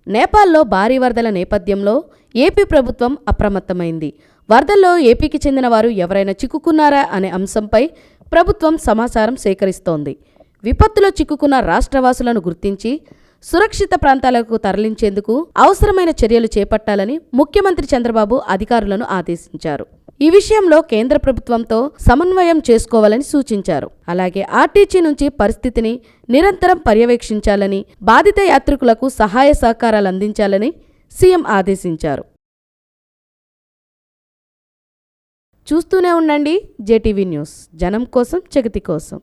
నేపాల్లో భారీ వరదల నేపథ్యంలో ఏపీ ప్రభుత్వం అప్రమత్తమైంది. వరదల్లో ఏపీకి చెందిన వారు ఎవరైనా చిక్కుకున్నారా అనే అంశంపై ప్రభుత్వం సమాచారం సేకరిస్తోంది. విపత్తులో చిక్కుకున్న రాష్ట్రవాసులను గుర్తించి సురక్షిత ప్రాంతాలకు తరలించేందుకు అవసరమైన చర్యలు చేపట్టాలని ముఖ్యమంత్రి చంద్రబాబు అధికారులను ఆదేశించారు. ఈ విషయంలో కేంద్ర ప్రభుత్వంతో సమన్వయం చేసుకోవాలని సూచించారు. అలాగే ఆర్టీసీ నుంచి పరిస్థితిని నిరంతరం పర్యవేక్షించాలని, బాధిత యాత్రికులకు సహాయ సహకారాలు అందించాలని సీఎం ఆదేశించారు. చూస్తూనే ఉండండి జేటీవీ న్యూస్, జనం కోసం జగతి కోసం.